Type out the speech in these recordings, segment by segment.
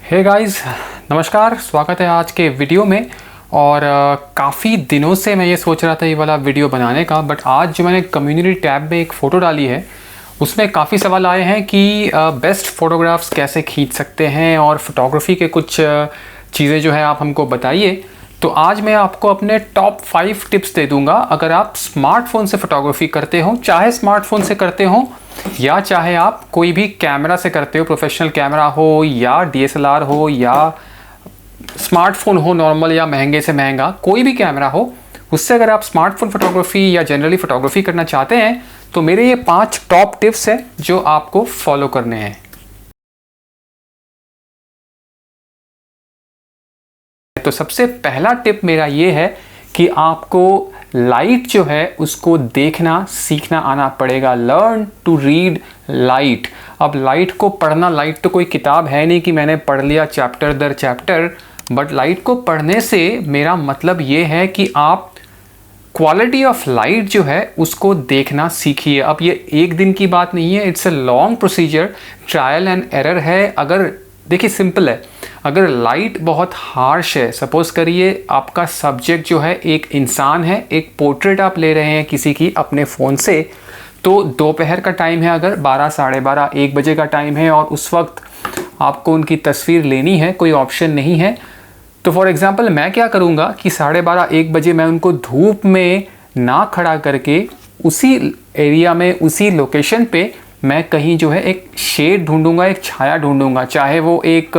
Hey guys, नमस्कार। स्वागत है आज के वीडियो में। और काफ़ी दिनों से मैं ये सोच रहा था ये वाला वीडियो बनाने का, बट आज जो मैंने कम्युनिटी टैब में एक फ़ोटो डाली है उसमें काफ़ी सवाल आए हैं कि बेस्ट फ़ोटोग्राफ्स कैसे खींच सकते हैं और फ़ोटोग्राफ़ी के कुछ चीज़ें जो है आप हमको बताइए। तो आज मैं आपको अपने टॉप 5 टिप्स दे दूंगा। अगर आप स्मार्टफोन से फ़ोटोग्राफ़ी करते हो, चाहे स्मार्टफोन से करते हो या चाहे आप कोई भी कैमरा से करते हो, प्रोफेशनल कैमरा हो या डीएसएलआर हो या स्मार्टफोन हो नॉर्मल या महंगे से महंगा कोई भी कैमरा हो, उससे अगर आप स्मार्टफोन फोटोग्राफी या जनरली फोटोग्राफी करना चाहते हैं तो मेरे ये 5 टॉप टिप्स हैं जो आपको फॉलो करने हैं। तो सबसे पहला टिप मेरा ये है कि आपको लाइट जो है उसको देखना सीखना आना पड़ेगा। Learn to read light. अब लाइट को पढ़ना, लाइट तो कोई किताब है नहीं कि मैंने पढ़ लिया चैप्टर दर चैप्टर, बट लाइट को पढ़ने से मेरा मतलब ये है कि आप क्वालिटी ऑफ लाइट जो है उसको देखना सीखिए। अब ये एक दिन की बात नहीं है, it's a long procedure, trial and error है। अगर देखिए सिंपल है, अगर लाइट बहुत हार्श है, सपोज करिए आपका सब्जेक्ट जो है एक इंसान है, एक पोर्ट्रेट आप ले रहे हैं किसी की अपने फ़ोन से, तो दोपहर का टाइम है, अगर 12, साढ़े 12, 1 बजे का टाइम है और उस वक्त आपको उनकी तस्वीर लेनी है, कोई ऑप्शन नहीं है, तो फॉर एग्जांपल मैं क्या करूँगा कि 12:30, 1 बजे मैं उनको धूप में ना खड़ा करके उसी एरिया में, उसी लोकेशन पे मैं कहीं जो है एक शेड ढूंढूंगा, एक छाया ढूंढूंगा, चाहे वो एक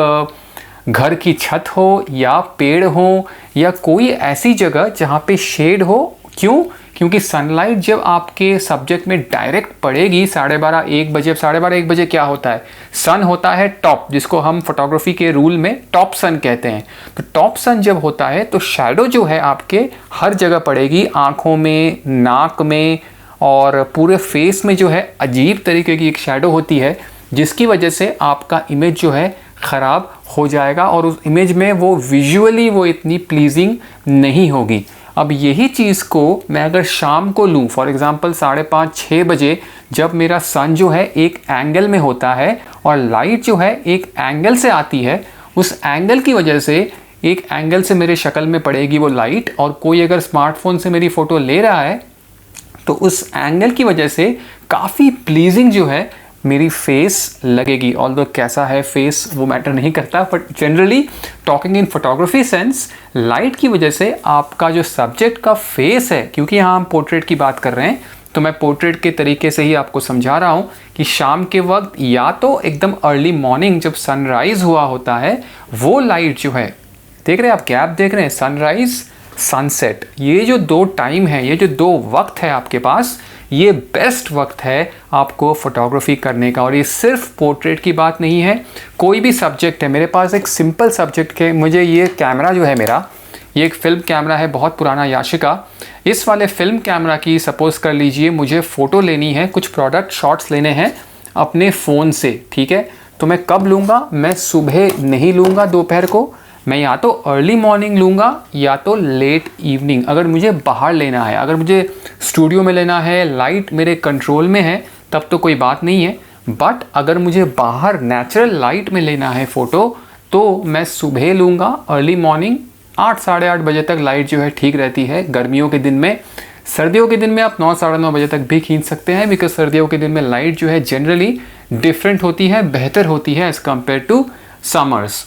घर की छत हो या पेड़ हो या कोई ऐसी जगह जहाँ पे शेड हो। क्यों? क्योंकि सनलाइट जब आपके सब्जेक्ट में डायरेक्ट पड़ेगी 12:30, 1 बजे, 12:30, 1 बजे क्या होता है, सन होता है टॉप, जिसको हम फोटोग्राफी के रूल में टॉप सन कहते हैं। तो टॉप सन जब होता है तो शैडो जो है आपके हर जगह पड़ेगी, आँखों में, नाक में और पूरे फेस में जो है अजीब तरीके की एक शैडो होती है, जिसकी वजह से आपका इमेज जो है ख़राब हो जाएगा और उस इमेज में वो विजुअली वो इतनी प्लीजिंग नहीं होगी। अब यही चीज़ को मैं अगर शाम को लूँ, फॉर एग्ज़ाम्पल 5:30, 6 बजे, जब मेरा सन जो है एक एंगल में होता है और लाइट जो है एक एंगल से आती है, उस एंगल की वजह से एक एंगल से मेरे शक्ल में पड़ेगी वो लाइट, और कोई अगर स्मार्टफोन से मेरी फ़ोटो ले रहा है तो उस एंगल की वजह से काफ़ी प्लीजिंग जो है मेरी फेस लगेगी। ऑल्दो कैसा है फेस वो मैटर नहीं करता, but generally talking in photography sense, light की वजह से आपका जो सब्जेक्ट का फेस है, क्योंकि यहाँ हम पोर्ट्रेट की बात कर रहे हैं तो मैं पोर्ट्रेट के तरीके से ही आपको समझा रहा हूँ कि शाम के वक्त या तो एकदम अर्ली मॉर्निंग जब सनराइज हुआ होता है, वो लाइट जो है, देख रहे हैं आप गैप देख रहे हैं, सनराइज सनसेट, ये जो 2 टाइम है, ये जो 2 वक्त है आपके पास, ये बेस्ट वक्त है आपको फोटोग्राफी करने का। और ये सिर्फ पोर्ट्रेट की बात नहीं है, कोई भी सब्जेक्ट है। मेरे पास एक सिंपल सब्जेक्ट के, मुझे ये कैमरा जो है मेरा, ये एक फिल्म कैमरा है, बहुत पुराना याशिका। इस वाले फिल्म कैमरा की सपोज कर लीजिए मुझे फ़ोटो लेनी है, कुछ प्रोडक्ट शॉट्स लेने हैं अपने फ़ोन से, ठीक है। तो मैं कब लूँगा? मैं सुबह नहीं लूँगा दोपहर को, मैं या तो अर्ली मॉर्निंग लूँगा या तो लेट इवनिंग। अगर मुझे बाहर लेना है, अगर मुझे स्टूडियो में लेना है, लाइट मेरे कंट्रोल में है, तब तो कोई बात नहीं है, बट अगर मुझे बाहर नेचुरल लाइट में लेना है फ़ोटो तो मैं सुबह लूँगा, अर्ली मॉर्निंग 8, साढ़े 8 बजे तक लाइट जो है ठीक रहती है गर्मियों के दिन में। सर्दियों के दिन में आप 9, साढ़े 9 बजे तक भी खींच सकते हैं, बिकॉज सर्दियों के दिन में लाइट जो है जनरली डिफरेंट होती है, बेहतर होती है एज़ कम्पेयर टू समर्स।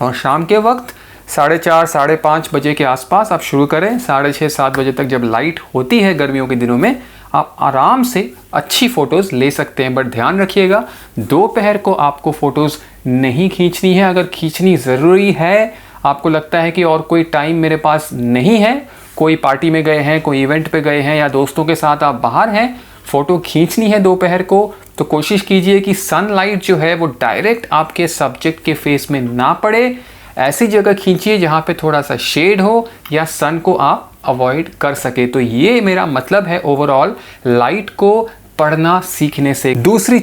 और शाम के वक्त 4:30, साढ़े 5 बजे के आसपास आप शुरू करें, 6:30, 7 बजे तक जब लाइट होती है गर्मियों के दिनों में, आप आराम से अच्छी फ़ोटोज़ ले सकते हैं। बट ध्यान रखिएगा, दोपहर को आपको फ़ोटोज़ नहीं खींचनी है। अगर खींचनी ज़रूरी है, आपको लगता है कि और कोई टाइम मेरे पास नहीं है, कोई पार्टी में गए हैं, कोई इवेंट पे गए हैं या दोस्तों के साथ आप बाहर हैं, फ़ोटो खींचनी है दोपहर को, तो कोशिश कीजिए कि सनलाइट जो है वो डायरेक्ट आपके सब्जेक्ट के फेस में ना पड़े। ऐसी जगह खींचिए जहाँ पे थोड़ा सा शेड हो या सन को आप अवॉइड कर सके। तो ये मेरा मतलब है ओवरऑल लाइट को पढ़ना सीखने से। दूसरी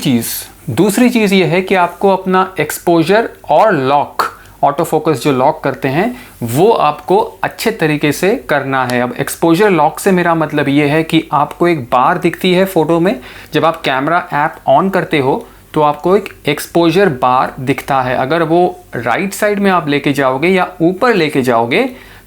चीज़ ये है कि आपको अपना एक्सपोजर और लॉक, ऑटो फोकस जो लॉक करते हैं, वो आपको अच्छे तरीके से करना है। अब एक्सपोजर लॉक से मेरा मतलब ये है कि आपको एक बार दिखती है फ़ोटो में, जब आप कैमरा ऐप ऑन करते हो तो आपको एक एक्सपोजर बार दिखता है। अगर वो राइट साइड में आप लेके जाओगे या ऊपर लेके जाओगे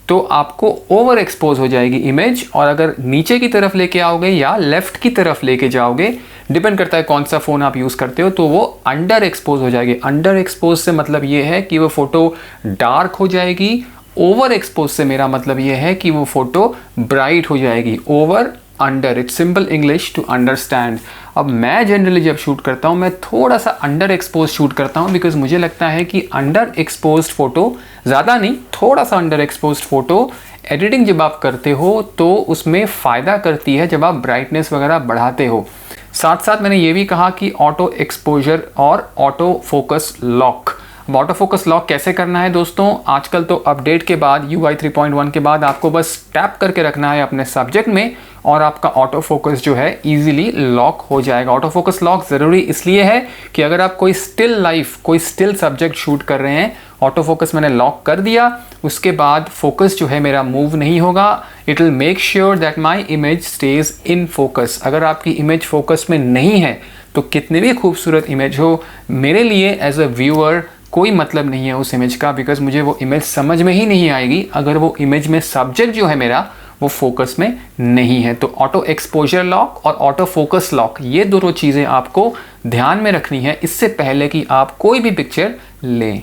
तो आपको ओवर एक्सपोज हो जाएगी इमेज, और अगर नीचे की तरफ लेके आओगे या लेफ्ट की तरफ लेके जाओगे, डिपेंड करता है कौन सा फ़ोन आप यूज़ करते हो, तो वो अंडर एक्सपोज हो जाएगी। अंडर एक्सपोज से मतलब ये है कि वो फ़ोटो डार्क हो जाएगी। ओवर एक्सपोज से मेरा मतलब ये है कि वो फ़ोटो ब्राइट हो जाएगी। Over, under, it's simple English to understand. अब मैं जनरली जब शूट करता हूँ मैं थोड़ा सा अंडर एक्सपोज शूट करता हूँ, बिकॉज मुझे लगता है कि अंडर एक्सपोज फ़ोटो, ज़्यादा नहीं, थोड़ा सा अंडर एक्सपोज फ़ोटो एडिटिंग जब आप करते हो तो उसमें फ़ायदा करती है जब आप ब्राइटनेस वगैरह बढ़ाते हो। साथ साथ मैंने ये भी कहा कि ऑटो एक्सपोजर और ऑटो फोकस लॉक। अब ऑटो फोकस लॉक कैसे करना है दोस्तों, आजकल तो अपडेट के बाद UI 3.1 के बाद आपको बस टैप करके रखना है अपने सब्जेक्ट में और आपका ऑटो फोकस जो है इजीली लॉक हो जाएगा। ऑटो फोकस लॉक ज़रूरी इसलिए है कि अगर आप कोई स्टिल लाइफ, कोई स्टिल सब्जेक्ट शूट कर रहे हैं, ऑटो फोकस मैंने लॉक कर दिया, उसके बाद फोकस जो है मेरा मूव नहीं होगा। It will make sure that my image stage in focus. अगर आपकी इमेज फोकस में नहीं है तो कितनी भी खूबसूरत इमेज हो, मेरे लिए एज अ व्यूअर कोई मतलब नहीं है उस इमेज का, बिकॉज मुझे वो इमेज समझ में ही नहीं आएगी अगर वो इमेज में सब्जेक्ट जो है मेरा वो फोकस में नहीं है। तो ऑटो एक्सपोजर लॉक और ऑटो फोकस लॉक, ये दोनों चीज़ें आपको ध्यान में रखनी है इससे पहले कि आप कोई भी पिक्चर लें।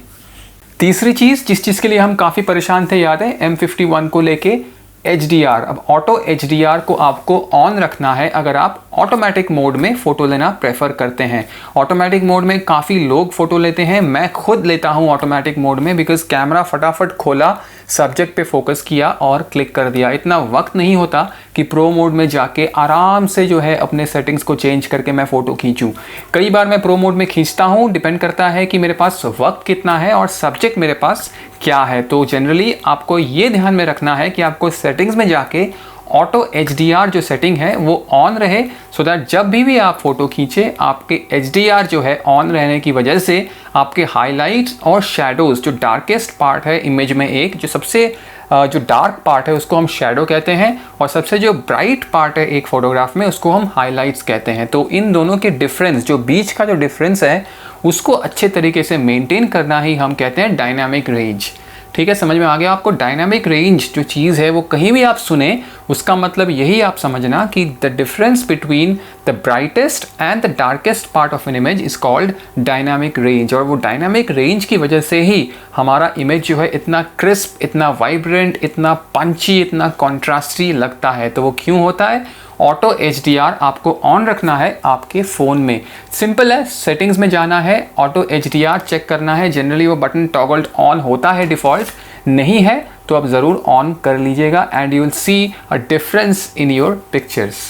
तीसरी चीज़ जिस चीज़ के लिए हम काफ़ी परेशान थे, याद है, M51 को लेके HDR। अब ऑटो HDR को आपको ऑन रखना है अगर आप ऑटोमेटिक मोड में फ़ोटो लेना प्रेफर करते हैं। ऑटोमेटिक मोड में काफ़ी लोग फ़ोटो लेते हैं, मैं खुद लेता हूँ ऑटोमेटिक मोड में, बिकॉज कैमरा फटाफट खोला, सब्जेक्ट पे फोकस किया और क्लिक कर दिया। इतना वक्त नहीं होता कि प्रो मोड में जाके आराम से जो है अपने सेटिंग्स को चेंज करके मैं फ़ोटो खींचूँ। कई बार मैं प्रो मोड में खींचता हूँ, डिपेंड करता है कि मेरे पास वक्त कितना है और सब्जेक्ट मेरे पास क्या है। तो जनरली आपको ये ध्यान में रखना है कि आपको सेटिंग्स में जाके ऑटो HDR जो सेटिंग है वो ऑन रहे, सो दैट जब भी आप फ़ोटो खींचे आपके HDR जो है ऑन रहने की वजह से आपके हाइलाइट्स और शैडोज़, जो डार्केस्ट पार्ट है इमेज में, एक जो सबसे जो डार्क पार्ट है उसको हम शैडो कहते हैं, और सबसे जो ब्राइट पार्ट है एक फ़ोटोग्राफ में उसको हम हाइलाइट्स कहते हैं। तो इन दोनों के डिफरेंस, जो बीच का जो डिफरेंस है उसको अच्छे तरीके से मेंटेन करना ही हम कहते हैं डायनामिक रेंज। ठीक है, समझ में आ गया आपको? डायनामिक रेंज जो चीज़ है वो कहीं भी आप सुने उसका मतलब यही आप समझना कि the difference between the brightest and the darkest part of an image is called dynamic range. और वो डायनामिक रेंज की वजह से ही हमारा इमेज जो है इतना क्रिस्प, इतना वाइब्रेंट, इतना पंची, इतना कॉन्ट्रास्टी लगता है। तो वो क्यों होता है? ऑटो HDR आपको ऑन रखना है आपके फ़ोन में। सिंपल है, सेटिंग्स में जाना है, ऑटो HDR चेक करना है। जनरली वो बटन टॉगल्ड ऑन होता है, डिफ़ॉल्ट नहीं है तो आप ज़रूर ऑन कर लीजिएगा and you will see a difference in your pictures.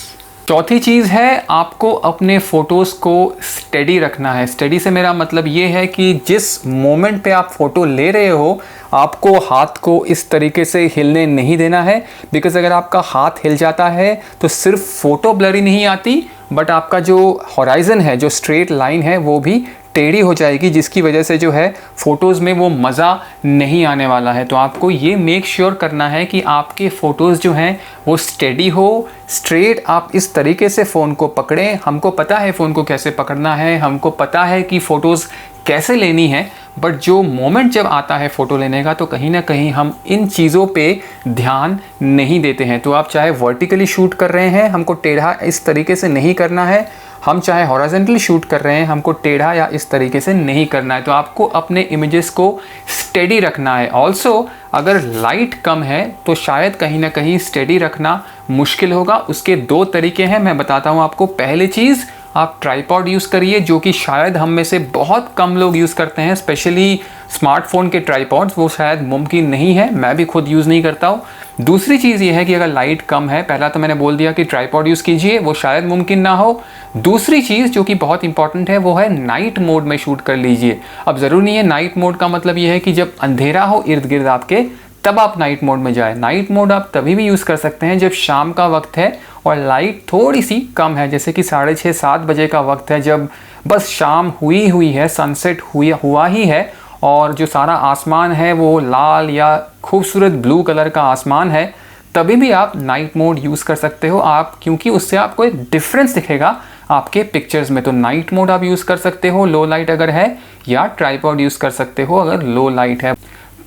चौथी चीज़ है, आपको अपने फ़ोटोज़ को स्टेडी रखना है। स्टेडी से मेरा मतलब ये है कि जिस मोमेंट पे आप फ़ोटो ले रहे हो आपको हाथ को इस तरीके से हिलने नहीं देना है, बिकॉज अगर आपका हाथ हिल जाता है तो सिर्फ फ़ोटो ब्लरी नहीं आती, बट आपका जो हॉराइज़न है, जो स्ट्रेट लाइन है, वो भी टेढ़ी हो जाएगी, जिसकी वजह से जो है फ़ोटोज़ में वो मज़ा नहीं आने वाला है। तो आपको ये मेक श्योर करना है कि आपके फ़ोटोज़ जो हैं वो स्टेडी हो, स्ट्रेट आप इस तरीके से फ़ोन को पकड़ें। हमको पता है फ़ोन को कैसे पकड़ना है, हमको पता है कि फ़ोटोज़ कैसे लेनी है, बट जो मोमेंट जब आता है फ़ोटो लेने का तो कहीं ना कहीं हम इन चीज़ों पे ध्यान नहीं देते हैं। तो आप चाहे वर्टिकली शूट कर रहे हैं, हमको टेढ़ा इस तरीके से नहीं करना है, हम चाहे हॉरिजॉन्टली शूट कर रहे हैं, हमको टेढ़ा या इस तरीके से नहीं करना है। तो आपको अपने इमेजेस को स्टेडी रखना है। ऑल्सो अगर लाइट कम है तो शायद कहीं ना कहीं स्टेडी रखना मुश्किल होगा। उसके दो तरीके हैं, मैं बताता हूँ आपको। पहली चीज़, आप ट्राइपॉड यूज़ करिए, जो कि शायद हम में से बहुत कम लोग यूज़ करते हैं, स्पेशली स्मार्टफोन के ट्राइपॉड्स, वो शायद मुमकिन नहीं है, मैं भी खुद यूज़ नहीं करता हूँ। दूसरी चीज़ ये है कि अगर लाइट कम है, पहला तो मैंने बोल दिया कि ट्राइपॉड यूज़ कीजिए, वो शायद मुमकिन ना हो। दूसरी चीज़ जो कि बहुत इंपॉर्टेंट है वो है नाइट मोड में शूट कर लीजिए। अब ज़रूरी नहीं है, नाइट मोड का मतलब ये है कि जब अंधेरा हो इर्द गिर्द आपके तब आप नाइट मोड में जाए। नाइट मोड आप तभी भी यूज़ कर सकते हैं जब शाम का वक्त है और लाइट थोड़ी सी कम है, जैसे कि 6:30-7 बजे का वक्त है, जब बस शाम हुई है, सनसेट हुआ ही है और जो सारा आसमान है वो लाल या खूबसूरत ब्लू कलर का आसमान है, तभी भी आप नाइट मोड यूज़ कर सकते हो आप, क्योंकि उससे आपको एक डिफरेंस दिखेगा आपके पिक्चर्स में। तो नाइट मोड आप यूज़ कर सकते हो लो लाइट अगर है, या ट्राइपॉड यूज़ कर सकते हो अगर लो लाइट है।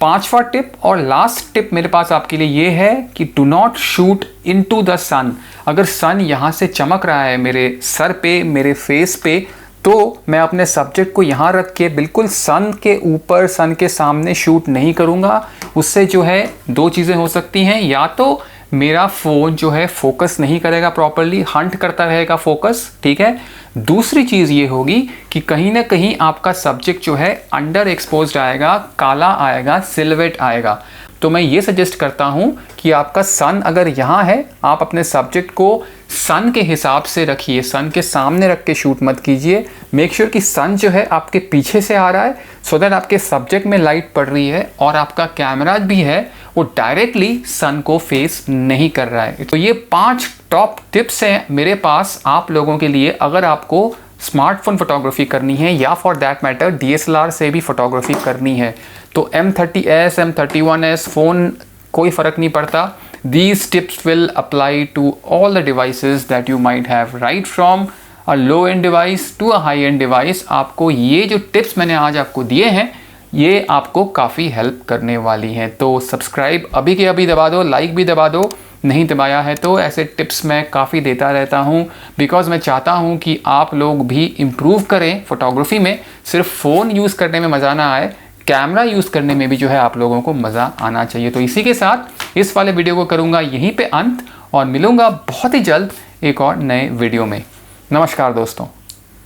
5वां टिप और लास्ट टिप मेरे पास आपके लिए ये है कि do not shoot into the sun. अगर सन यहाँ से चमक रहा है मेरे सर पे, मेरे फेस पे, तो मैं अपने सब्जेक्ट को यहाँ रख के बिल्कुल सन के ऊपर, सन के सामने शूट नहीं करूँगा। उससे जो है दो चीज़ें हो सकती हैं, या तो मेरा फ़ोन जो है फोकस नहीं करेगा प्रॉपरली, हंट करता रहेगा फोकस, ठीक है। दूसरी चीज़ ये होगी कि कहीं ना कहीं आपका सब्जेक्ट जो है अंडर एक्सपोज्ड आएगा, काला आएगा, सिल्हूएट आएगा। तो मैं ये सजेस्ट करता हूँ कि आपका सन अगर यहाँ है, आप अपने सब्जेक्ट को सन के हिसाब से रखिए, सन के सामने रख के शूट मत कीजिए। मेक श्योर कि सन जो है आपके पीछे से आ रहा है, सो दैट आपके सब्जेक्ट में लाइट पड़ रही है और आपका कैमरा भी है वो डायरेक्टली सन को फेस नहीं कर रहा है। तो ये 5 टॉप टिप्स हैं मेरे पास आप लोगों के लिए, अगर आपको स्मार्टफोन फोटोग्राफी करनी है या फॉर दैट मैटर DSLR से भी फोटोग्राफी करनी है। तो M30s, M31s फ़ोन कोई फ़र्क नहीं पड़ता। These tips will apply to all the devices that you might have, right from a low end device to a high end device। आपको ये जो टिप्स मैंने आज आपको दिए हैं, ये आपको काफ़ी हेल्प करने वाली हैं। तो सब्सक्राइब अभी के अभी दबा दो, लाइक भी दबा दो, नहीं दबाया है तो ऐसे टिप्स मैं काफ़ी देता रहता हूँ, बिकॉज मैं चाहता हूँ कि आप लोग भी इम्प्रूव करें फोटोग्राफी में। सिर्फ फ़ोन यूज़ करने में मज़ा ना आए, कैमरा यूज़ करने में भी जो है आप लोगों को मज़ा आना चाहिए। तो इसी के साथ इस वाले वीडियो को करूँगा यहीं पे अंत, और मिलूँगा बहुत ही जल्द एक और नए वीडियो में। नमस्कार दोस्तों।